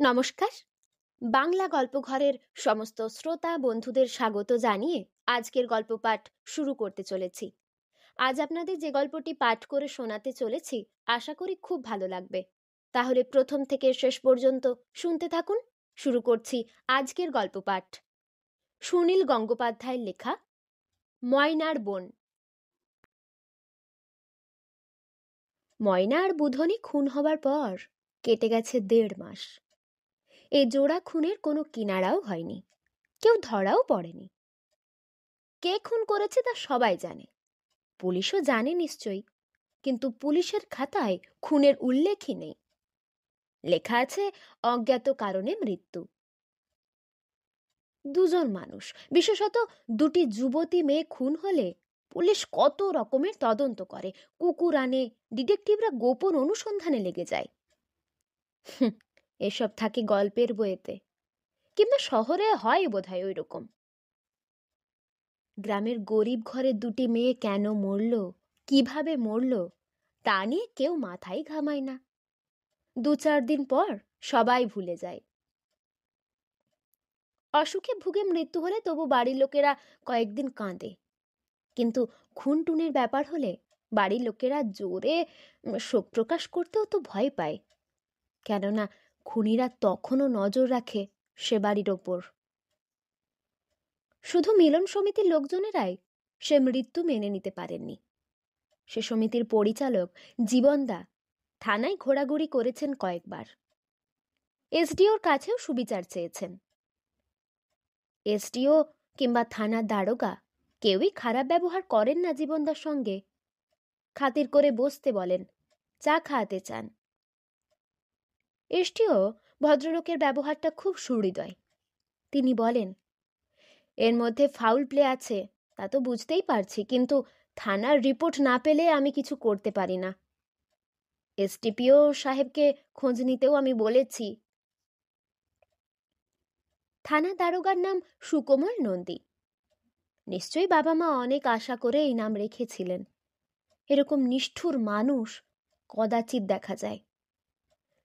নমস্কার। বাংলা গল্পঘরের সমস্ত শ্রোতা বন্ধুদের স্বাগত জানিয়ে আজকের গল্প পাঠ শুরু করতে চলেছি। আজ আপনাদের যে গল্পটি পাঠ করে শোনাতে চলেছি আশা করি খুব ভালো লাগবে। তাহলে প্রথম থেকে শেষ পর্যন্ত শুনতে থাকুন। শুরু করছি আজকের গল্প পাঠ। সুনীল গঙ্গোপাধ্যায়ের লেখা ময়নার বোন। ময়না আর বুধনি খুন হবার পর কেটে গেছে 1.5 মাস। এই জোড়া খুনের কোনো কিনারাও হয়নি, কেউ ধরাও পড়েনি। কে খুন করেছে তা সবাই জানে, পুলিশও জানে নিশ্চয়ই, কিন্তু পুলিশের খাতায় খুনের উল্লেখই নেই। লেখা আছে অজ্ঞাত কারণে মৃত্যু। দুজন মানুষ, বিশেষত দুটি যুবতী মেয়ে খুন হলে পুলিশ কত রকমের তদন্ত করে, কুকুর আনে, ডিটেকটিভরা গোপন অনুসন্ধানে লেগে যায়। এসব থাকে গল্পের বইয়েতে, কিংবা শহরে হয় বোধহয় ওই রকম। গ্রামের গরিব ঘরের দুটি মেয়ে কেন মরল, কিভাবে মরল, তা নিয়ে কেউ মাথাই ঘামায় না। 2-4 দিন পর সবাই ভুলে যায়। অসুখে ভুগে মৃত্যু হলে তবু বাড়ির লোকেরা কয়েকদিন কাঁদে, কিন্তু খুন টুনের ব্যাপার হলে বাড়ির লোকেরা জোরে শোক প্রকাশ করতেও তো ভয় পায়, কেননা খুনিরা তখনও নজর রাখে সে বাড়ির ওপর। শুধু মিলন সমিতির লোকজনেরাই সে মৃত্যু মেনে নিতে পারেননি। সে সমিতির পরিচালক জীবনদা থানায় ঘোরাঘুরি করেছেন কয়েকবার, এসডিওর কাছেও সুবিচার চেয়েছেন। এসডিও কিংবা থানার দারোগা কেউই খারাপ ব্যবহার করেন না জীবনদার সঙ্গে। খাতির করে বসতে বলেন, চা খাওয়াতে চান। এসডিও ভদ্রলোকের ব্যবহারটা খুব সুহৃদয়। তিনি বলেন, এর মধ্যে ফাউল প্লে আছে তা তো বুঝতেই পারছি, কিন্তু থানার রিপোর্ট না পেলে আমি কিছু করতে পারি না। এসডিপিও সাহেবকে খোঁজ নিতেও আমি বলেছি। থানা দারোগার নাম সুকোমল নন্দী। নিশ্চয়ই বাবা মা অনেক আশা করে এই নাম রেখেছিলেন। এরকম নিষ্ঠুর মানুষ কদাচিৎ দেখা যায়।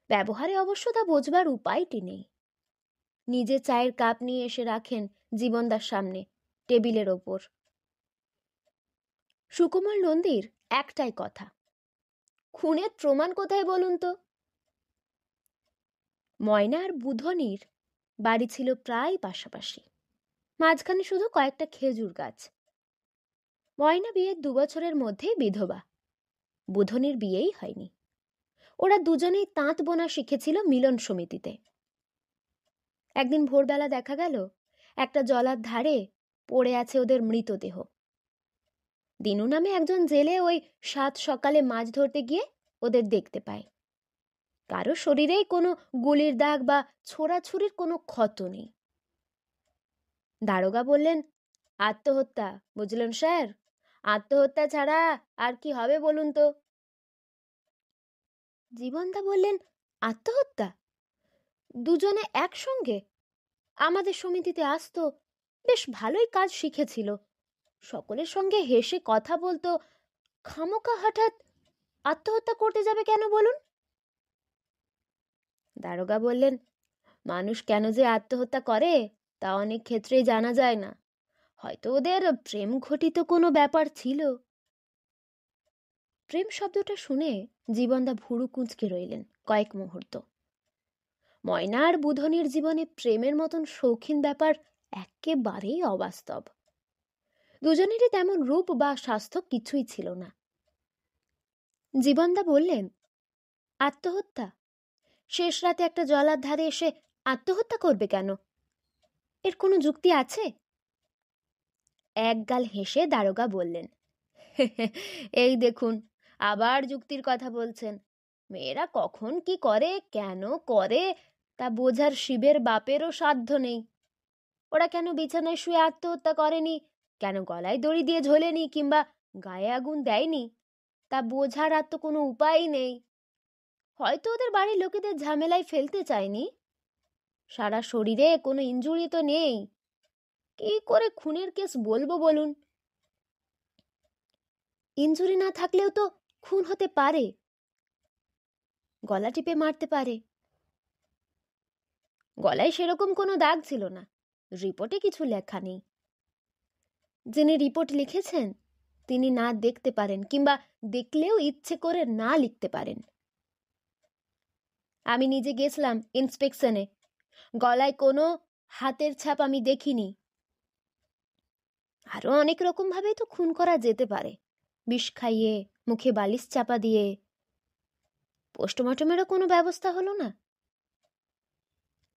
ব্যবহারে অবশ্য তা বোঝবার উপায়টি নেই। নিজে চায়ের কাপ নিয়ে এসে রাখেন জীবনদার সামনে টেবিলের ওপর। সুকোমল নন্দীর একটাই কথা, খুনের প্রমাণ কোথায় বলুন তো? ময়না আর বুধনির বাড়ি ছিল প্রায় পাশাপাশি, মাঝখানে শুধু কয়েকটা খেজুর গাছ। ময়না বিয়ের 2 বছরের মধ্যেই বিধবা, বুধনির বিয়েই হয়নি। ওরা দুজনেই তাঁত বোনা শিখেছিল মিলন সমিতিতে। একদিন ভোরবেলা দেখা গেল একটা জলার ধারে পড়ে আছে ওদের মৃতদেহ। দিনু নামে একজন জেলে ওই 7 সকালে মাছ ধরতে গিয়ে ওদের দেখতে পায়। কারো শরীরেই কোনো গুলির দাগ বা ছোড়াছুরির কোনো ক্ষত নেই। দারোগা বললেন, আত্মহত্যা, বুঝলেন স্যার, আত্মহত্যা ছাড়া আর কি হবে বলুন তো? জীবনদা বললেন, আত্মহত্যা? দুজনে একসঙ্গে? আমাদের সমিতিতে আসতো, বেশ ভালোই কাজ শিখেছিল, সকলের সঙ্গে হেসে কথা বলতো, খামোকা হঠাৎ আত্মহত্যা করতে যাবে কেন বলুন? দারোগা বললেন, মানুষ কেন যে আত্মহত্যা করে তা অনেক ক্ষেত্রেই জানা যায় না, হয়তো ওদের প্রেম ঘটিত কোনো ব্যাপার ছিল। প্রেম শব্দটা শুনে জীবনদা ভুরু কুঁচকে রইলেন কয়েক মুহূর্ত। ময়না আর বুধনির জীবনে প্রেমের মতন শৌখিন ব্যাপার একেবারেই অবাস্তব। দুজনেরই তেমন রূপ বা স্বাস্থ্য কিছুই ছিল না। জীবনদা বললেন, আত্মহত্যা? শেষ রাতে একটা জলার ধারে এসে আত্মহত্যা করবে কেন? এর কোনো যুক্তি আছে? একগাল হেসে দারোগা বললেন, এই দেখুন, আবার যুক্তির কথা বলছেন। মেয়েরা কখন কি করে, কেন করে, তা বোঝার শিবের বাপেরও সাধ্য নেই। ওরা কেন বিছানায় শুয়ে আত্মহত্যা করেনি, কেন গলায় দড়ি দিয়ে ঝোলেনি, কিংবা গায়ে আগুন দেয়নি, তা বোঝার আর তো কোনো উপায় নেই। হয়তো ওদের বাড়ির লোকেদের ঝামেলায় ফেলতে চায়নি। সারা শরীরে কোনো ইনজুরি তো নেই, কি করে খুনের কেস বলবো বলুন? ইনজুরি না থাকলেও তো খুন হতে পারে, গলা টিপে মারতে পারে। গলায় সেরকম কোনো দাগ ছিল না, রিপোর্টে কিছু লেখা নেই। যিনি রিপোর্ট লিখেছেন তিনি না দেখতে পারেন, কিংবা দেখলেও ইচ্ছে করে না লিখতে পারেন। আমি নিজে গেছিলাম ইন্সপেকশনে, গলায় কোনো হাতের ছাপ আমি দেখিনি। আরো অনেক রকম ভাবেই তো খুন করা যেতে পারে, বিষ খাইয়ে, মুখে বালিশ চাপা দিয়ে। পোস্টমর্টমেরও কোনো ব্যবস্থা হলো না।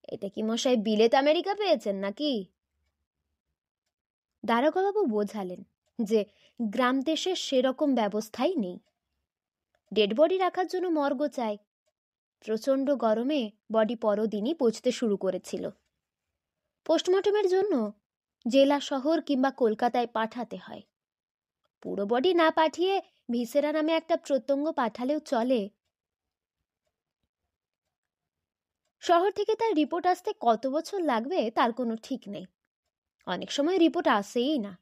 এটা কি মশাই বিলেত আমেরিকা পেয়েছেন নাকি? দারোগাবাবু বোঝালেন যে গ্রাম দেশে সেরকম ব্যবস্থাই নেই। ডেড বডি রাখার জন্য মর্গ চাই। প্রচণ্ড গরমে বডি পরদিনই পচতে শুরু করেছিল। পোস্টমর্টমের জন্য জেলা শহর কিংবা কলকাতায় পাঠাতে হয়। পুরো বডি না পাঠিয়ে ভিসেরা নামে একটা প্রত্যঙ্গ পাঠালেও চলে। শহর থেকে তার রিপোর্ট আসতে কত বছর লাগবে তার কোনো ঠিক নেই। অনেক সময় রিপোর্ট আসেই না।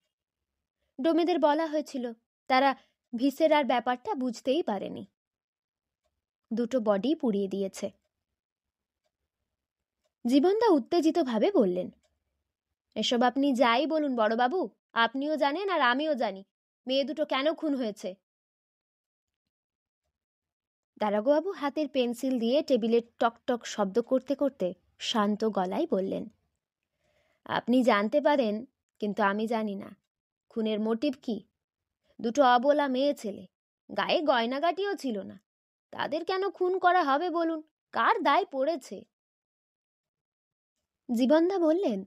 ডোমেদের বলা হয়েছিল, তারা ভিসেরার ব্যাপারটা বুঝতেই পারেনি। দুটো বডি পুড়িয়ে দিয়েছে। জীবনদা উত্তেজিতভাবে বললেন, এসব আপনি যাই বলুন বড়বাবু, আপনিও জানেন আর আমিও জানি মেয়ে দুটো কেন খুন হয়েছে। দারোগাবাবু হাতের পেন্সিল দিয়ে টেবিলে টকটক শব্দ করতে করতে শান্ত গলায় বললেন, আপনি জানতে পারেন, কিন্তু আমি জানি না খুনের মোটিভ কি। দুটো অবলা মেয়ে ছেলে, গায়ে গয়নাগাটিও ছিল না, তাদের কেন খুন করা হবে বলুন? কার দায় পড়েছে? জীবনদা বললেন,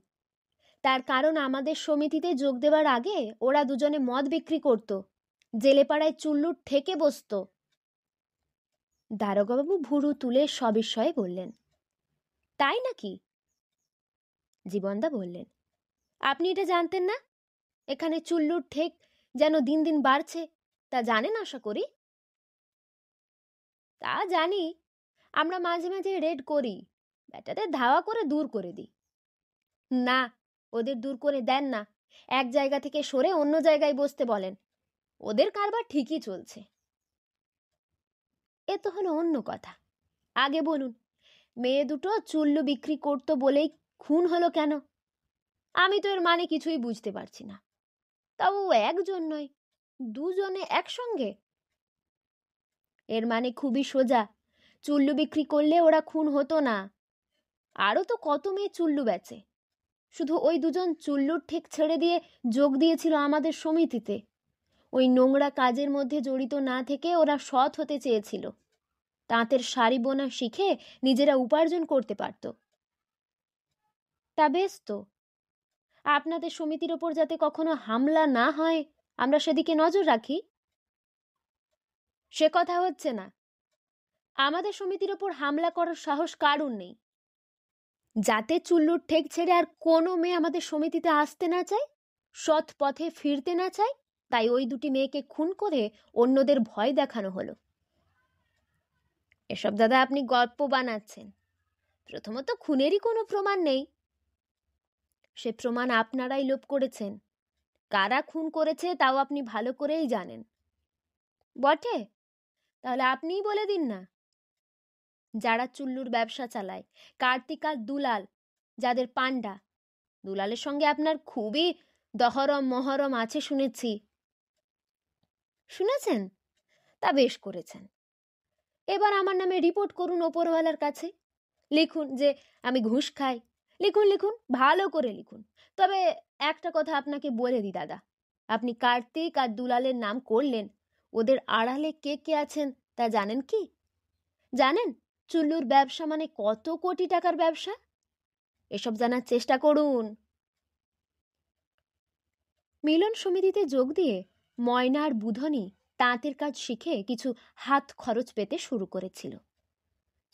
তার কারণ আমাদের সমিতিতে যোগ দেওয়ার আগে ওরা দুজনে মদ বিক্রি করত, জেলেপাড়ায় চুল্লুর ঠেকে বসত। দারোগাবাবু ভুরু তুলে সবিস্ময়ে বললেন, তাই নাকি? জীবনদা বললেন, আপনি এটা জানতেন না? এখানে চুল্লুর ঠেক যেন দিন দিন বাড়ছে, তা জানেন আশা করি। তা জানি, আমরা মাঝে মাঝে রেড করি, ব্যাটাদের ধাওয়া করে দূর করে দিই। না, ওদের দূর করে দেন না, এক জায়গা থেকে সরে অন্য জায়গায় বসতে বলেন। ওদের কারবার ঠিকই চলছে। এ তো হলো অন্য কথা। আগে বলুন, মেয়ে দুটো চুল্লু বিক্রি করতো বলেই খুন হলো কেন? আমি তো এর মানে কিছুই বুঝতে পারছি না। তাও একজন নয়, দুজনে একসঙ্গে। এর মানে খুবই সোজা, চুল্লু বিক্রি করলে ওরা খুন হতো না। আরও তো কত মেয়ে চুল্লু বেচে। শুধু ওই দুজন চুল্লুর ঠেক ছেড়ে দিয়ে যোগ দিয়েছিল আমাদের সমিতিতে। ওই নোংরা কাজের মধ্যে জড়িত না থেকে ওরা সৎ হতে চেয়েছিল। তাঁতের শাড়ি বোনা শিখে নিজেরা উপার্জন করতে পারত। তা বেশ তো, আপনাদের সমিতির ওপর যাতে কখনো হামলা না হয় আমরা সেদিকে নজর রাখি। সে কথা হচ্ছে না। আমাদের সমিতির ওপর হামলা করার সাহস কারুর নেই। যাতে চুল্লুর ঠেক ছেড়ে আর কোনো মেয়ে আমাদের সমিতিতে আসতে না চায়, সৎ পথে ফিরতে না চায়, তাই ওই দুটি মেয়েকে খুন করে অন্যদের ভয় দেখানো হলো। এসব দাদা আপনি গল্প বানাচ্ছেন। প্রথমত খুনেরই কোনো প্রমাণ নেই। সে প্রমাণ আপনারাই লোপ করেছেন। কারা খুন করেছে তাও আপনি ভালো করেই জানেন। বটে? তাহলে আপনিই বলে দিন না। যারা চুল্লুর ব্যবসা চালায়, কার্তিক আর দুলাল, যাদের পান্ডা, দুলালের সঙ্গে আপনার খুবই দহরম মহরম আছে শুনেছি। শুনেছেন? তা বেশ করেছেন। এবার আমার নামে রিপোর্ট করুন ওপরওয়ালার কাছে। লিখুন যে আমি ঘুষ খাই। লিখুন লিখুন, ভালো করে লিখুন। তবে একটা কথা আপনাকে বলে দিই দাদা, আপনি কার্তিক আর দুলালের নাম করলেন, ওদের আড়ালে কে কে আছেন তা জানেন কি? জানেন চুল্লুর ব্যবসা মানে কত কোটি টাকার ব্যবসা? এসব জানার চেষ্টা করুন। মিলন সমিতিতে যোগ দিয়ে ময়না আর বুধনি তাঁতের কাজ শিখে কিছু হাত খরচ পেতে শুরু করেছিল।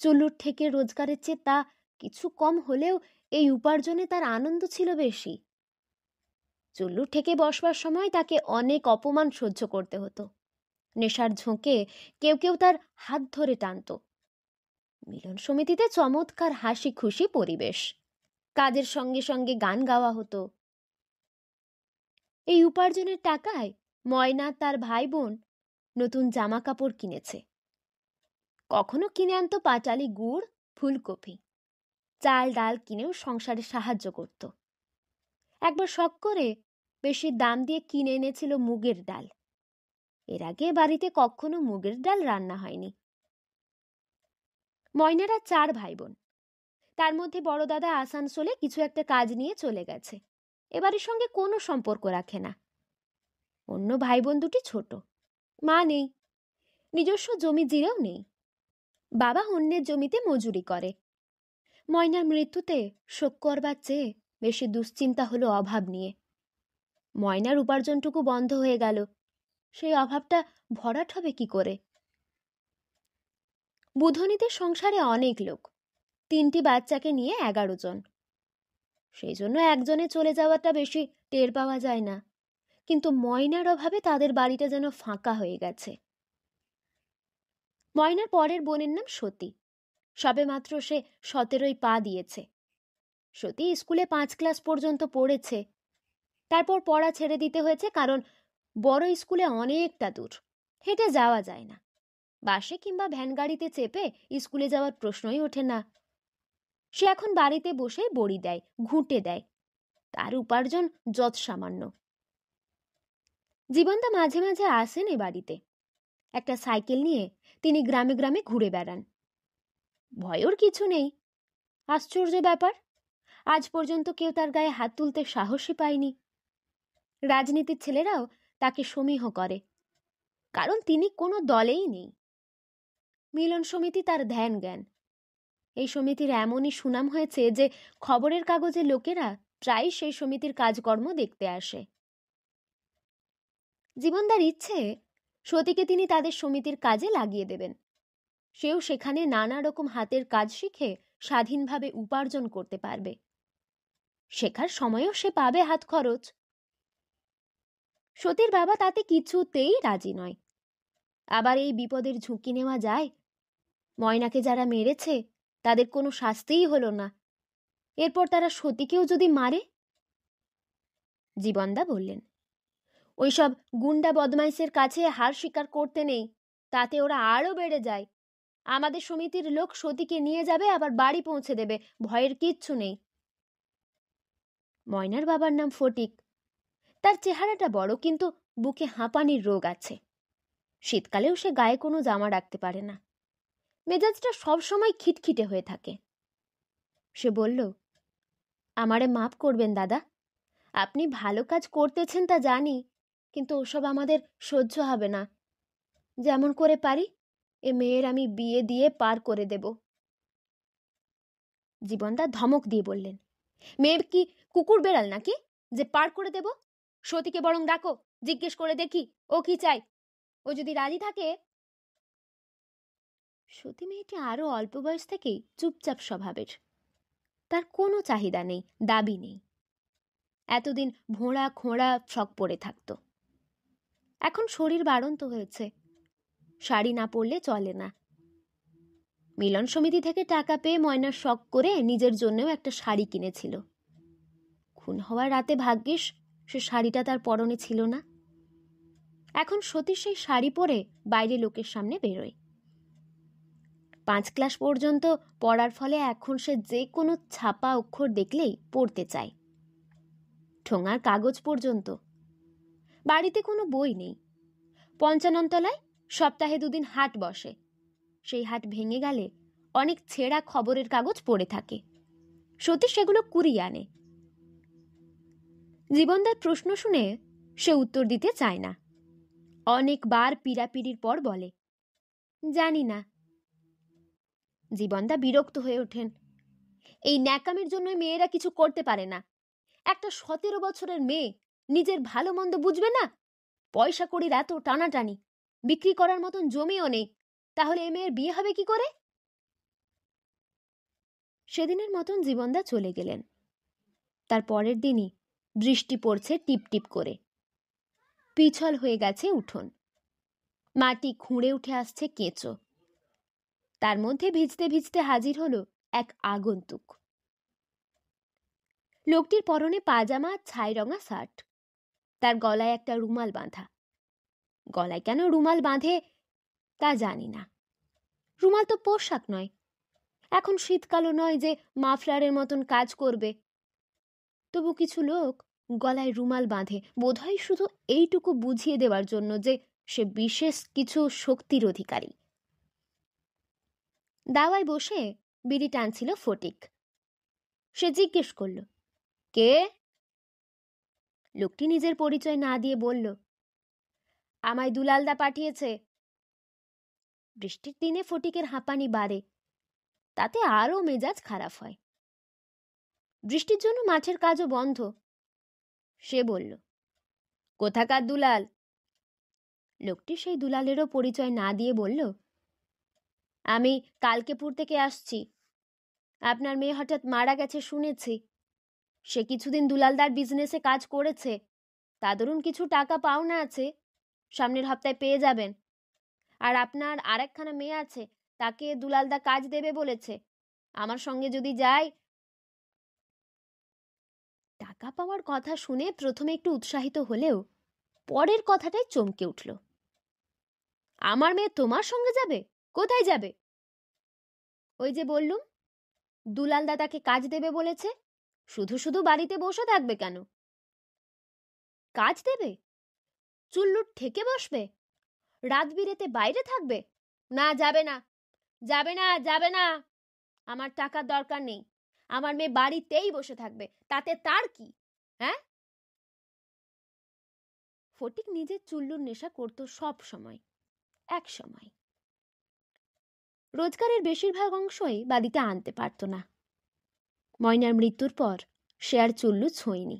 চুল্লুর থেকে রোজগারের চেয়ে তা কিছু কম হলেও এই উপার্জনে তার আনন্দ ছিল বেশি। চুল্লুর থেকে বসবার সময় তাকে অনেক অপমান সহ্য করতে হতো। নেশার ঝোঁকে কেউ কেউ তার হাত ধরে টানত। মিলন সমিতিতে চমৎকার হাসি খুশি পরিবেশ। কাজের সঙ্গে সঙ্গে গান গাওয়া হতো। এই উপার্জনের টাকায় ময়না তার ভাই বোন নতুন জামা কাপড় কিনেছে। কখনো কিনে আনতো পাটালি গুড়, ফুলকপি। চাল ডাল কিনেও সংসারে সাহায্য করত। একবার শখ করে বেশি দাম দিয়ে কিনে এনেছিল মুগের ডাল। এর আগে বাড়িতে কখনো মুগের ডাল রান্না হয়নি। ময়নারা 4 ভাই বোন। তার মধ্যে বড় দাদা আসানসোলে কিছু একটা কাজ নিয়ে চলে গেছে, এবারের সঙ্গে কোনো সম্পর্ক রাখে না। অন্য ভাই বোন দুটি ছোট। মা নেই, নিজস্ব জমি জিরেও নেই। বাবা অন্যের জমিতে মজুরি করে। ময়নার মৃত্যুতে শোক করবার চেয়ে বেশি দুশ্চিন্তা হলো অভাব নিয়ে। ময়নার উপার্জনটুকু বন্ধ হয়ে গেল, সেই অভাবটা ভরাট হবে কি করে? বুধনীদের সংসারে অনেক লোক, 3টি বাচ্চাকে নিয়ে 11 জন। সেই জন্য একজনে চলে যাওয়াটা বেশি টের পাওয়া যায় না, কিন্তু ময়নার অভাবে তাদের বাড়িটা যেন ফাঁকা হয়ে গেছে। ময়নার পরের বোনের নাম সতী। সবে মাত্র সে 17ই পা দিয়েছে। সতী স্কুলে 5 ক্লাস পর্যন্ত পড়েছে, তারপর পড়া ছেড়ে দিতে হয়েছে, কারণ বড় স্কুলে অনেকটা দূর, হেঁটে যাওয়া যায় না। বাসে কিংবা ভ্যান গাড়িতে চেপে স্কুলে যাওয়ার প্রশ্নই ওঠে না। সে এখন বাড়িতে বসে বড়ি দেয়, ঘুঁটে দেয়, তার উপার্জন যৎ সামান্য। জীবনদা মাঝে মাঝে আসেন এ বাড়িতে। একটা সাইকেল নিয়ে তিনি গ্রামে গ্রামে ঘুরে বেড়ান। ভয়ের কিছু নেই। আশ্চর্য ব্যাপার, আজ পর্যন্ত কেউ তার গায়ে হাত তুলতে সাহসই পায়নি। রাজনীতির ছেলেরাও তাকে সমীহ করে, কারণ তিনি কোনো দলেই নেই। মিলন সমিতি তার ধ্যান জ্ঞান। এই সমিতির এমনই সুনাম হয়েছে যে খবরের কাগজে লোকেরা প্রায় সেই সমিতির কাজকর্ম দেখতে আসে। জীবনদার ইচ্ছে সতীকে তিনি তাদের সমিতির কাজে লাগিয়ে দেবেন। সেও সেখানে নানা রকম হাতের কাজ শিখে স্বাধীনভাবে উপার্জন করতে পারবে। শেখার সময়ও সে পাবে হাত খরচ। সতীর বাবা তাতে কিছুতেই রাজি নয়। আবার এই বিপদের ঝুঁকি নেওয়া যায়? ময়নাকে যারা মেরেছে তাদের কোনো শাস্তিই হলো না, এরপর তারা সতীকেও যদি মারে? জীবনদা বললেন, ওইসব গুন্ডা বদমাইশের কাছে হার স্বীকার করতে নেই, তাতে ওরা আরো বেড়ে যায়। আমাদের সমিতির লোক সতীকে নিয়ে যাবে, আবার বাড়ি পৌঁছে দেবে, ভয়ের কিচ্ছু নেই। ময়নার বাবার নাম ফটিক। তার চেহারাটা বড়, কিন্তু বুকে হাঁপানির রোগ আছে। শীতকালেও সে গায়ে কোনো জামা রাখতে পারে না। মেজাজটা সবসময় খিটখিটে হয়ে থাকে। সে বলল, আমারে মাফ করবেন দাদা, আপনি ভালো কাজ করতেছেন তা জানি, কিন্তু ওসব আমাদের সহ্য হবে না। যেমন করে পারি এ মেয়ের আমি বিয়ে দিয়ে পার করে দেব। জীবনদা ধমক দিয়ে বললেন, মেয়ে কি কুকুর বেড়াল নাকি যে পার করে দেব? সতীকে বরং ডাকো, জিজ্ঞেস করে দেখি ও কি চাই। ও যদি রাজি থাকে। সতী মেয়েটি আরো অল্প বয়স থেকেই চুপচাপ স্বভাবের। তার কোনো চাহিদা নেই, দাবি নেই। এতদিন ভোঁড়া খোঁড়া ফ্রক পরে থাকত, এখন শরীর বাড়ন্ত হয়েছে, শাড়ি না পরলে চলে না। মিলন সমিতি থেকে টাকা পেয়ে ময়নার শখ করে নিজের জন্যও একটা শাড়ি কিনেছিল। খুন হওয়ার রাতে ভাগ্যিস সে শাড়িটা তার পরনে ছিল না। এখন সতী সেই শাড়ি পরে বাইরে লোকের সামনে বেরোয়। 5 ক্লাস পর্যন্ত পড়ার ফলে এখন সে যে কোনো ছাপা অক্ষর দেখলেই পড়তে চায়, ঠোঙার কাগজ পর্যন্ত। বাড়িতে কোনো বই নেই। 55 তলায় সপ্তাহে 2 দিন হাট বসে। সেই হাট ভেঙে গেলে অনেক ছেঁড়া খবরের কাগজ পড়ে থাকে। সতী সেগুলো কুড়িয়ে আনে। জীবনদার প্রশ্ন শুনে সে উত্তর দিতে চায় না। অনেকবার পিড়াপিড়ির পর বলে, জানি না। জীবনদা বিরক্ত হয়ে ওঠেন। এই ন্যাকামের জন্য মেয়েরা কিছু করতে পারে না। একটা 17 বছরের মেয়ে নিজের ভালো মন্দ বুঝবে না? পয়সা কড়ির এত টানাটানি, বিক্রি করার মতন জমিও নেই, তাহলে এ মেয়ের বিয়ে হবে কি করে? সেদিনের মতন জীবনদা চলে গেলেন। তার পরের দিনই বৃষ্টি পড়ছে টিপ টিপ করে। পিছল হয়ে গেছে উঠোন, মাটি খুঁড়ে উঠে আসছে কেঁচো। তার মধ্যে ভিজতে ভিজতে হাজির হলো এক আগন্তুক। লোকটির পরনে পাজামা, ছাই রঙা শার্ট, তার গলায় একটা রুমাল বাঁধা। গলায় কেন রুমাল বাঁধে তা জানি না। রুমাল তো পোশাক নয়, এখন শীতকালও নয় যে মাফলারের মতন কাজ করবে। তবু কিছু লোক গলায় রুমাল বাঁধে, বোধহয় শুধু এইটুকু বুঝিয়ে দেওয়ার জন্য যে সে বিশেষ কিছু শক্তির অধিকারী। দাওয়ায় বসে বিড়ি টানছিল ফটিক। সে জিজ্ঞেস করল, কে? লোকটি নিজের পরিচয় না দিয়ে বলল, আমায় দুলালদা পাঠিয়েছে। বৃষ্টির দিনে ফটিকের হাঁপানি বাড়ে, তাতে আরও মেজাজ খারাপ হয়। বৃষ্টির জন্য মাঠের কাজও বন্ধ। সে বলল, কোথাকার দুলাল? লোকটি সেই দুলালেরও পরিচয় না দিয়ে বলল, আমি কালকেপুর থেকে আসছি। আপনার মেয়ে হঠাৎ মারা গেছে শুনেছি। সে কিছুদিন দুলালদার বিজনেসে কাজ করেছে, তা দরুন কিছু টাকা পাওনা আছে, সামনের হপ্তায় পেয়ে যাবেন। আর আপনার আরেকখানা মেয়ে আছে, তাকে দুলালদা কাজ দেবে বলেছে। আমার সঙ্গে যদি যাই। টাকা পাওয়ার কথা শুনে প্রথমে একটু উৎসাহিত হলেও পরের কথাটাই চমকে উঠল। আমার মেয়ে তোমার সঙ্গে যাবে? কোথায় যাবে? ওই যে বললুম, দুলালদা তাকে কাজ দেবে বলেছে। শুধু শুধু বাড়িতে বসে থাকবে কেন? কাজ দেবে? চুল্লুর ঠেকে বসবে? রাত বিরেতে বাইরে থাকবে? না, যাবে না, যাবে না, যাবে না। আমার টাকার দরকার নেই। আমার মেয়ে বাড়িতেই বসে থাকবে, তাতে তার কি? হ্যাঁ? ফটিক নিজের চুল্লুর নেশা করত সব সময়, এক সময়। রোজগারের বেশিরভাগ অংশই বাড়িতে আনতে পারত না। ময়নার মৃত্যুর পর সে আর চুল্লু ছোঁয়নি।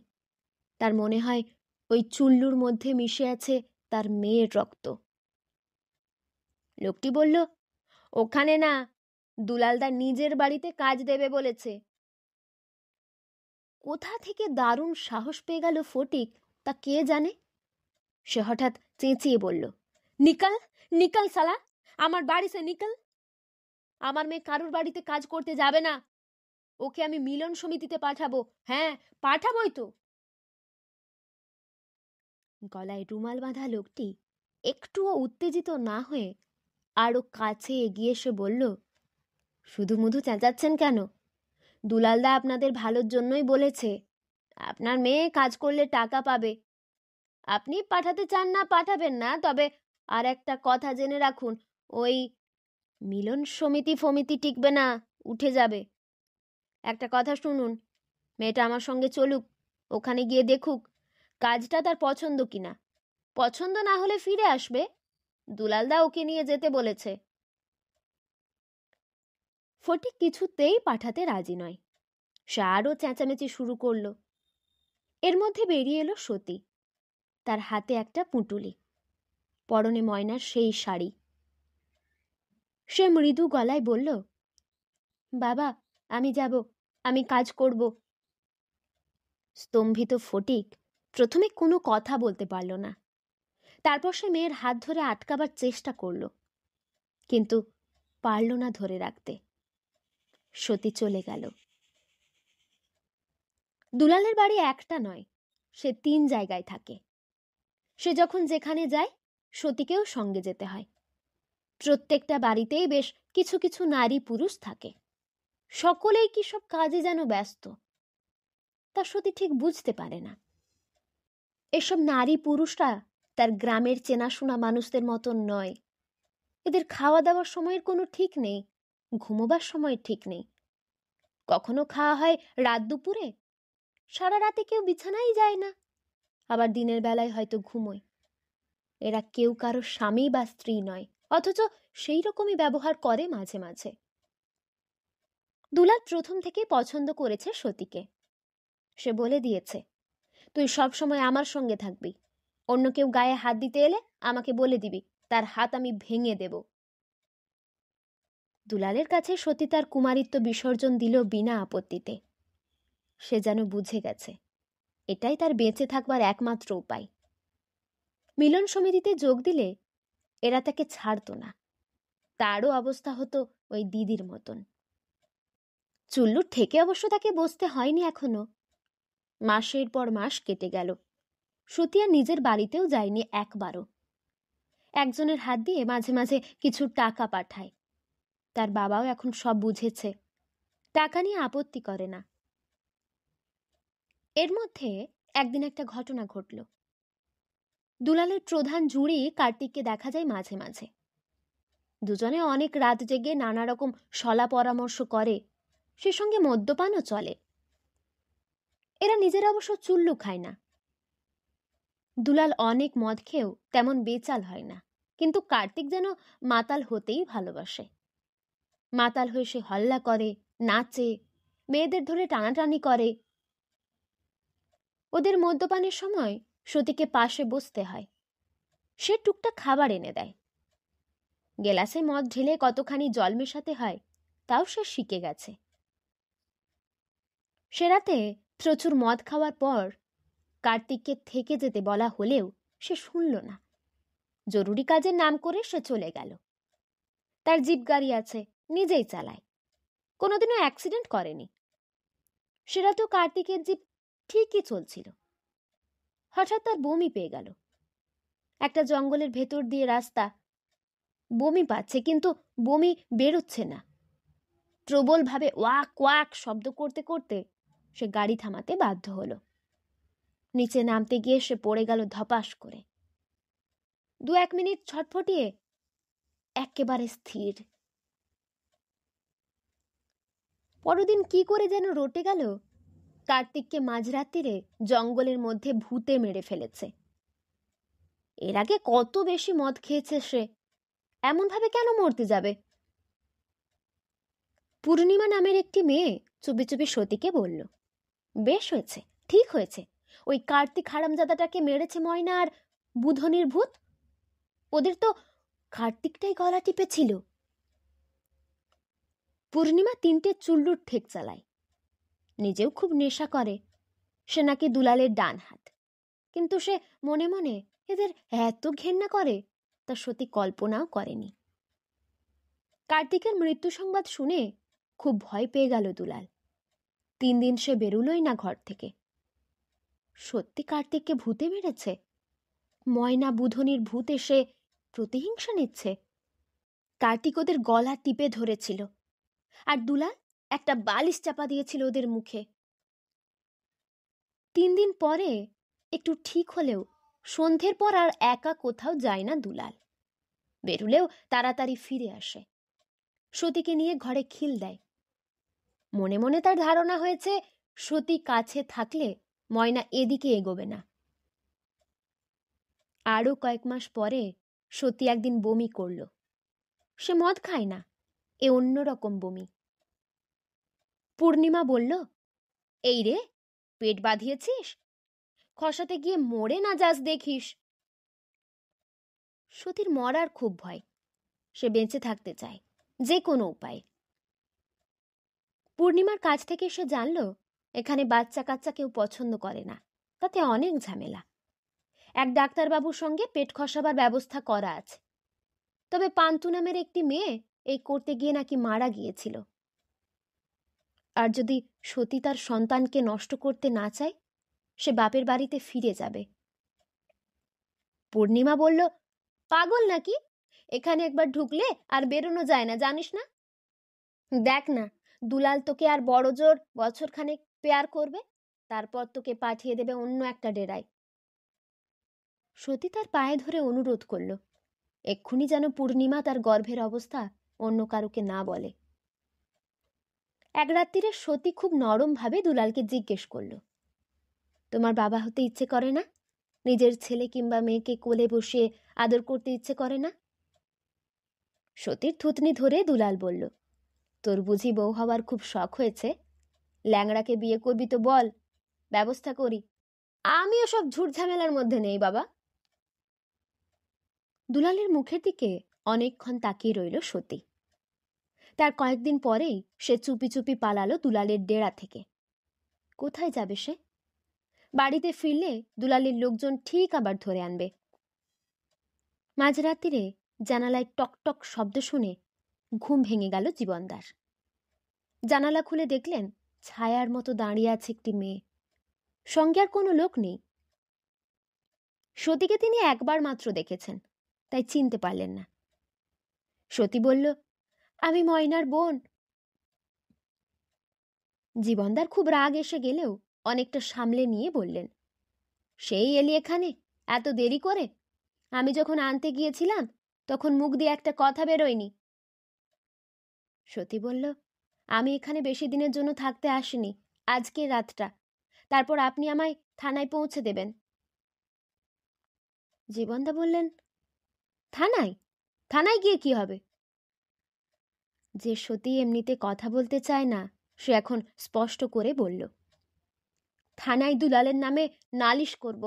তার মনে হয় ওই চুল্লুর মধ্যে মিশে আছে তার মেয়ের রক্ত। লোকটি বলল, ওখানে না, দুলালদা নিজের বাড়িতে কাজ দেবে বলেছে। কোথা থেকে দারুণ সাহস পেয়ে গেল ফটিক, তা কে জানে। সে হঠাৎ চেঁচিয়ে বলল, নিকল, নিকল সালা, আমার বাড়ি সে নিকল। আমার মেয়ে কারুর বাড়িতে কাজ করতে যাবে না। ওকে আমি মিলন সমিতিতে পাঠাবো। হ্যাঁ, পাঠাবোই তো। গলায় রুমাল বাঁধা লোকটি একটুও উত্তেজিত না হয়ে আরো কাছে এগিয়ে এসে বলল, শুধু মুধু চেঁচাচ্ছেন কেন? দুলালদা আপনাদের ভালোর জন্যই বলেছে। আপনার মেয়ে কাজ করলে টাকা পাবে। আপনি পাঠাতে চান না, পাঠাবেন না, তবে আর একটা কথা জেনে রাখুন, ওই মিলন সমিতি ফমিতি টিকবে না, উঠে যাবে। একটা কথা শুনুন, মেয়েটা আমার সঙ্গে চলুক, ওখানে গিয়ে দেখুক কাজটা তার পছন্দ কিনা। পছন্দ না হলে ফিরে আসবে। দুলালদা ওকে নিয়ে যেতে বলেছে। ফটিক কিছুতেই পাঠাতে রাজি নয়। সে আরও চেঁচামেচি শুরু করলো। এর মধ্যে বেরিয়ে এলো সতী। তার হাতে একটা পুঁটুলি, পরনে ময়নার সেই শাড়ি। সে মৃদু গলায় বলল, বাবা, আমি যাব, আমি কাজ করব। স্তম্ভিত ফটিক প্রথমে কোনো কথা বলতে পারল না। তারপর সে মেয়ের হাত ধরে আটকাবার চেষ্টা করল, কিন্তু পারল না ধরে রাখতে। সতী চলে গেল। দুলালের বাড়ি একটা নয়, সে 3 জায়গায় থাকে। সে যখন যেখানে যায় সতীকেও সঙ্গে যেতে হয়। প্রত্যেকটা বাড়িতেই বেশ কিছু কিছু নারী পুরুষ থাকে। সকলেই কি সব কাজে যেন ব্যস্ত, তা সতী ঠিক বুঝতে পারে না। এসব নারী পুরুষরা তার গ্রামের চেনাশোনা মানুষদের মতন নয়। এদের খাওয়া দাওয়ার সময়ের কোনো ঠিক নেই, ঘুমোবার সময়ের ঠিক নেই। কখনো খাওয়া হয় রাত দুপুরে, সারা রাতে কেউ বিছানায় যায় না, আবার দিনের বেলায় হয়তো ঘুমোয়। এরা কেউ কারো স্বামী বা স্ত্রী নয়, অথচ সেই রকমই ব্যবহার করে মাঝে মাঝে। দুলাল প্রথম থেকে পছন্দ করেছে সতীকে। সে বলে দিয়েছে, তুই সব সময় আমার সঙ্গে থাকবি। অন্য কেউ গায়ে হাত দিতে এলে আমাকে বলে দিবি, তার হাত আমি ভেঙে দেব। দুলালের কাছে সতী তার কুমারিত্ব বিসর্জন দিল বিনা আপত্তিতে। সে যেন বুঝে গেছে এটাই তার বেঁচে থাকবার একমাত্র উপায়। মিলন সমিতিতে যোগ দিলে এরা তাকে ছাড়ত না। তারও অবস্থা হতো ওই দিদির মতন। চুল্লুর ঠেকে অবশ্য তাকে বসতে হয়নি এখনো। মাসের পর মাস কেটে গেল। সতী আর নিজের বাড়িতেও যায়নি একবারও। একজনের হাত দিয়ে মাঝে মাঝে কিছু টাকা পাঠায়। তার বাবাও এখন সব বুঝেছে। টাকা নিয়ে আপত্তি করে না। এর মধ্যে একদিন একটা ঘটনা ঘটল। দুলালের প্রধান জুড়ি কার্তিককে দেখা যায় মাঝে মাঝে। দুজনে অনেক রাত জেগে নানা রকম শলা পরামর্শ করে, সে সঙ্গে মদ্যপানও চলে। এরা নিজেরা অবশ্য চুল্লু খায় না। দুলাল অনেক মদ খেয়েও তেমন বেচাল হয় না, কিন্তু কার্তিক যেন মাতাল হতেই ভালোবাসে। মাতাল হয়ে সে হল্লা করে, নাচে, মেয়েদের ধরে টানাটানি করে। ওদের মদ্যপানের সময় সতীকে পাশে বসতে হয়। সে টুকটাক খাবার এনে দেয়। গেলাসে মদ ঢেলে কতখানি জল মেশাতে হয় তাও সে শিখে গেছে। সে রাতে প্রচুর মদ খাওয়ার পর কার্তিককে থেকে যেতে বলা হলেও সে শুনল না। জরুরি কাজের নাম করে সে চলে গেল। তার জিপ গাড়ি আছে, নিজেই চালায়, কোনোদিনও অ্যাক্সিডেন্ট করেনি। সে রাতেও কার্তিকের জিপ ঠিকই চলছিল। হঠাৎ তার বমি পেয়ে গেল। একটা জঙ্গলের ভেতর দিয়ে রাস্তা। বমি পাচ্ছে, কিন্তু বমি বেরোচ্ছে না। প্রবলভাবে ওয়াক ওয়াক শব্দ করতে করতে সে গাড়ি থামাতে বাধ্য হলো। নিচে নামতে গিয়ে সে পড়ে গেল ধপাস করে। 2-1 মিনিট ছটফটিয়ে একেবারে স্থির। পরদিন কি করে যেন রটে গেল কার্তিককে মাঝরাত্রিরে জঙ্গলের মধ্যে ভূতে মেরে ফেলেছে। এর আগে কত বেশি মদ খেয়েছে সে, এমনভাবে কেন মরতে যাবে? পূর্ণিমা নামের একটি মেয়ে চুপি চুপি সতীকে বলল, বেশ হয়েছে, ঠিক হয়েছে, ওই কার্তিক হারামজাদাটাকে মেরেছে ময়না আর বুধনির ভূত। ওদের তো কার্তিকটাই গলা টিপেছিল। পূর্ণিমা 3টে চুল্লুর ঠেক চালায়, নিজেও খুব নেশা করে। সে নাকি দুলালের ডান হাত, কিন্তু সে মনে মনে এদের এত ঘেন্না করে তা সত্যি কল্পনাও করেনি। কার্তিকের মৃত্যু সংবাদ শুনে খুব ভয় পেয়ে গেল দুলাল। 3 দিন সে বেরুলোই না ঘর থেকে। সত্যি কার্তিককে ভূতে মেরেছে? ময়না বুধনির ভূত এসে প্রতিহিংসা নিচ্ছে? কার্তিক ওদের গলা টিপে ধরেছিল, আর দুলাল একটা বালিশ চাপা দিয়েছিল ওদের মুখে। 3 দিন পরে একটু ঠিক হলেও সন্ধ্যের পর আর একা কোথাও যায় না দুলাল। বেরুলেও তাড়াতাড়ি ফিরে আসে। সতীকে নিয়ে ঘরে খিল দেয়। মনে মনে তার ধারণা হয়েছে সতী কাছে থাকলে ময়না এদিকে এগোবে না। আরও কয়েক মাস পরে সতী একদিন বমি করল। সে মদ খায় না, এ অন্যরকম বমি। পূর্ণিমা বলল, এই রে, পেট বাঁধিয়েছিস? খসাতে গিয়ে মরে না যাস দেখিস। সতীর মরার খুব ভয়। সে বেঁচে থাকতে চায় যে কোনো উপায়ে। পূর্ণিমার কাছ থেকে সে জানল এখানে বাচ্চা কাচ্চা কেউ পছন্দ করে না, তাতে অনেক ঝামেলা। এক ডাক্তারবাবুর সঙ্গে পেট খসাবার ব্যবস্থা করা আছে। তবে পান্তু নামের একটি মেয়ে এই করতে গিয়ে নাকি মারা গিয়েছিল। আর যদি সতী তার সন্তানকে নষ্ট করতে না চায়, সে বাপের বাড়িতে ফিরে যাবে। পূর্ণিমা বলল, পাগল নাকি? এখানে একবার ঢুকলে আর বেরোনো যায় না, জানিস না? দেখ না, দুলাল তোকে আর বড় জোর বছরখানেক পেয়ার করবে, তারপর তোকে পাঠিয়ে দেবে অন্য একটা ডেরায়। সতী তার পায়ে ধরে অনুরোধ করল, এক্ষুনি যেন পূর্ণিমা তার গর্ভের অবস্থা অন্য কারুকে না বলে। এক রাত্রিরে সতী খুব নরমভাবে দুলালকে জিজ্ঞেস করল, তোমার বাবা হতে ইচ্ছে করে না? নিজের ছেলে কিংবা মেয়েকে কোলে বসিয়ে আদর করতে ইচ্ছে করে না? সতীর থুতনি ধরে দুলাল বলল, তোর বুঝি বউ হওয়ার খুব শখ হয়েছে? ল্যাংড়াকে বিয়ে করবি তো বল, ব্যবস্থা করি। আমি ওসব ঝুট ঝামেলার মধ্যে নেই বাবা। দুলালের মুখের দিকে অনেকক্ষণ তাকিয়ে রইল সতী। তার কয়েকদিন পরেই সে চুপি চুপি পালালো দুলালের ডেরা থেকে। কোথায় যাবে সে? বাড়িতে ফিরলে দুলালের লোকজন ঠিক আবার ধরে আনবে। মাঝরাত্রিরে জানালায় টকটক শব্দ শুনে ঘুম ভেঙে গেল জীবনদার। জানালা খুলে দেখলেন ছায়ার মতো দাঁড়িয়ে আছে একটি মেয়ে, সঙ্গে আর কোনো লোক নেই। সতীকে তিনি একবার মাত্র দেখেছেন, তাই চিনতে পারলেন না। সতী বলল, আমি ময়নার বোন। জীবনদার খুব রাগ এসে গেলেও অনেকটা সামলে নিয়ে বললেন, সেই এলি এখানে এত দেরি করে? আমি যখন আনতে গিয়েছিলাম তখন মুখ দিয়ে একটা কথা বেরোয়নি। সতী বলল, আমি এখানে বেশি দিনের জন্য থাকতে আসিনি, আজকের রাতটা, তারপর আপনি আমায় থানায় পৌঁছে দেবেন। জীবনদা বললেন, থানায়? থানায় গিয়ে কি হবে? যে সতী এমনিতে কথা বলতে চায় না সে এখন স্পষ্ট করে বলল, থানায় দুলালের নামে নালিশ করব।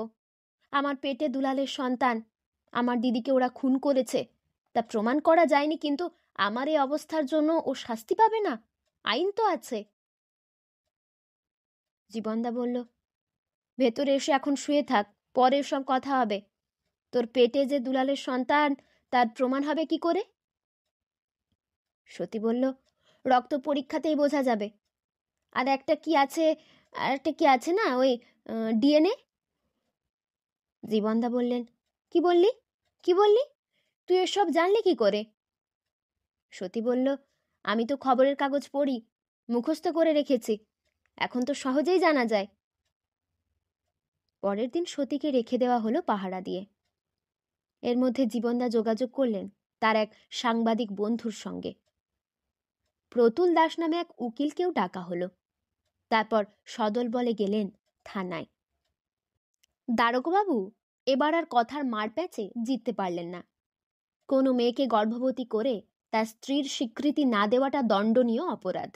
আমার পেটে দুলালের সন্তান, আমার দিদিকে ওরা খুন করেছে, তা প্রমাণ করা যায়নি, কিন্তু আমার এই অবস্থার জন্য ও শাস্তি পাবে না? আইন তো আছে। জীবনদা বলল, ভেতরে এসে এখন শুয়ে থাক, পরে সব কথা হবে। তোর পেটে যে দুলালের সন্তান তার প্রমাণ হবে কি করে? সতী বলল, রক্ত পরীক্ষাতেই বোঝা যাবে। আর একটা কি আছে, না, ওই ডিএনএ। জীবনদা বললেন, কি বললি? কি বললি? তুই এসব জানলি কি করে? সতী বলল, আমি তো খবরের কাগজ পড়ি, মুখস্থ করে রেখেছি, এখন তো সহজেই জানা যায়। পরের দিন সতীকে রেখে দেওয়া হলো পাহারা দিয়ে। এর মধ্যে জীবনদা যোগাযোগ করলেন তার এক সাংবাদিক বন্ধুর সঙ্গে। প্রতুল দাস নামে এক উকিলকেও ডাকা হলো। তারপর সদল বলে গেলেন থানায়। দারোগাবাবু এবার আর কথার মারপ্যাচে জিততে পারলেন না। কোনো মেয়েকে গর্ভবতী করে তার স্ত্রীর স্বীকৃতি না দেওয়াটা দণ্ডনীয় অপরাধ।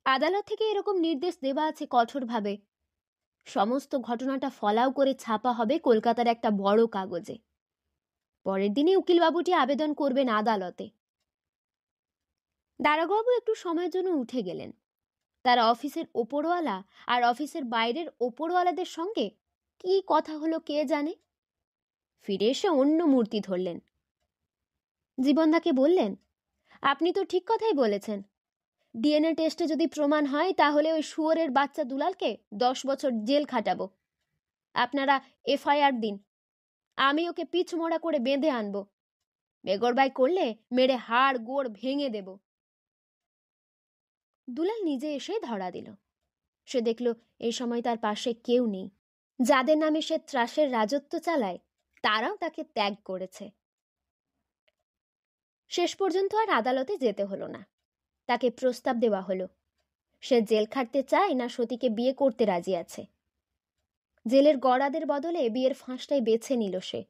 আদালত থেকে এরকম নির্দেশ দেওয়া আছে কঠোরভাবে। সমস্ত ঘটনাটা ফলাও করে ছাপা হবে কলকাতার একটা বড় কাগজে। পরের দিনে উকিলবাবুটি আবেদন করবেন আদালতে। দারোগাবাবু একটু সময়ের জন্য উঠে গেলেন। তার অফিসের ওপরওয়ালা আর অফিসের বাইরের ওপরওয়ালাদের সঙ্গে কি কথা হলো কে জানে। ফিরে এসে অন্য মূর্তি ধরলেন। জীবনদাকে বললেন, আপনি তো ঠিক কথাই বলেছেন। ডিএনএ টেস্টে যদি প্রমাণ হয় তাহলে ওই শুয়োরের বাচ্চা দুলালকে 10 বছর জেল খাটাবো। আপনারা এফআইআর দিন, আমি ওকে পিছমোড়া করে বেঁধে আনবো। বেগরবাই করলে মেরে হাড় গোড় ভেঙে দেব। দুলাল নিজে এসে ধরা দিল। সে দেখল এই সময় তার পাশে কেউ নেই। যাদের নামে সে ত্রাসের রাজত্ব চালায় তারাও তাকে ত্যাগ করেছে। শেষ পর্যন্ত আর আদালতে যেতে হলো না। তাকে প্রস্তাব দেওয়া হলো, সে জেল খাটতে চায় না সতীকে বিয়ে করতে রাজি আছে। জেলের গড়াদের বদলে বিয়ের ফাঁসটাই বেছে নিল সে।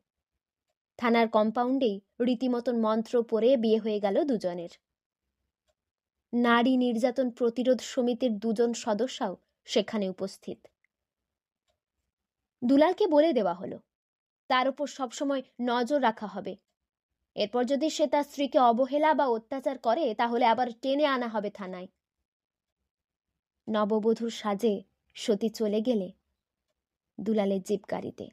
থানার কম্পাউন্ডেই রীতিমতন মন্ত্র পড়ে বিয়ে হয়ে গেল দুজনের। নারী নির্যাতন প্রতিরোধ সমিতির 2 সদস্যও সেখানে উপস্থিত। দুলালকে বলে দেওয়া হলো তার উপর সবসময় নজর রাখা হবে। এরপর যদি সে তার স্ত্রীকে অবহেলা বা অত্যাচার করে তাহলে আবার টেনে আনা হবে থানায়। নববধূর সাজে সতী চলে গেলে দুলালের জিপ গাড়িতে।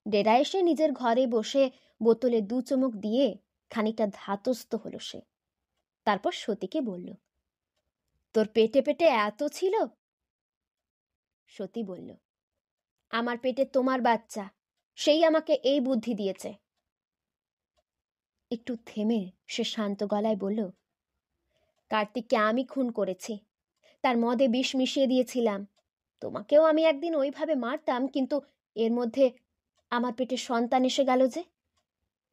ডেরা এসে নিজের ঘরে বসে বোতলে 2 চুমুক দিয়ে খানিকটা ধাতস্থ হলো সে। তারপর সতীকে বলল, তোর পেটে পেটে এত ছিল? সতী বলল, আমার পেটে তোমার বাচ্চা, সেই আমাকে এই বুদ্ধি দিয়েছে। একটু থেমে সে শান্ত গলায় বলল, কার্তিককে আমি খুন করেছি, তার মদে বিষ মিশিয়ে দিয়েছিলাম। তোমাকেও আমি একদিন ওইভাবে মারতাম, কিন্তু এর মধ্যে আমার পেটে সন্তান এসে গেল যে,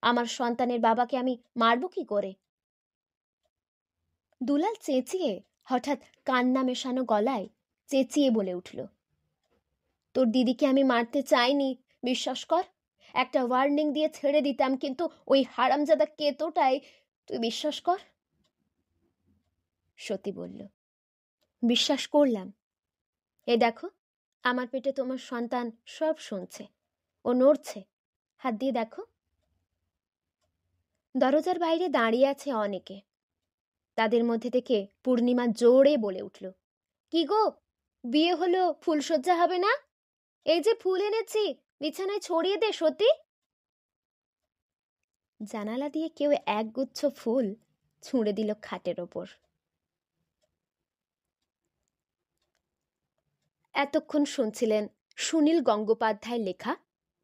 আমার সন্তানের বাবাকে আমি মারব কি করে? দুলাল চেঁচিয়ে, হঠাৎ কান্না মেশানো গলায় চেঁচিয়ে বলে উঠল, তোর দিদিকে আমি মারতে চাইনি, বিশ্বাস কর। একটা ওয়ার্নিং দিয়ে ছেড়ে দিতাম, কিন্তু ওই হারামজাদা কেতোটাই, তুই বিশ্বাস কর। সতী বলল, বিশ্বাস করলাম। এ দেখো, আমার পেটে তোমার সন্তান সব শুনছে, ও নড়ছে, হাত দিয়ে দেখো। দরজার বাইরে দাঁড়িয়ে আছে অনেকে। তাদের মধ্যে থেকে পূর্ণিমা জোরে বলে উঠল, কি গো, বিয়ে হলো, ফুলসজ্জা হবে না? এই যে ফুল এনেছি, বিছানায় ছড়িয়ে দে সতী। জানালা দিয়ে কেউ একগুচ্ছ ফুল ছুঁড়ে দিল খাটের ওপর। এতক্ষণ শুনছিলেন সুনীল গঙ্গোপাধ্যায়ের লেখা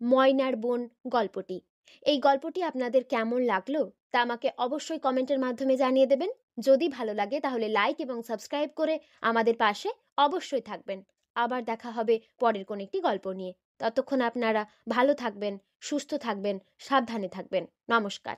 ময়নার বোন গল্পটি। এই গল্পটি আপনাদের কেমন লাগলো তা আমাকে অবশ্যই কমেন্টের মাধ্যমে জানিয়ে দেবেন। যদি ভালো লাগে তাহলে লাইক এবং সাবস্ক্রাইব করে আমাদের পাশে অবশ্যই থাকবেন। আবার দেখা হবে পরের কোন একটি গল্প নিয়ে। ততক্ষণ আপনারা ভালো থাকবেন, সুস্থ থাকবেন, সাবধানে থাকবেন। নমস্কার।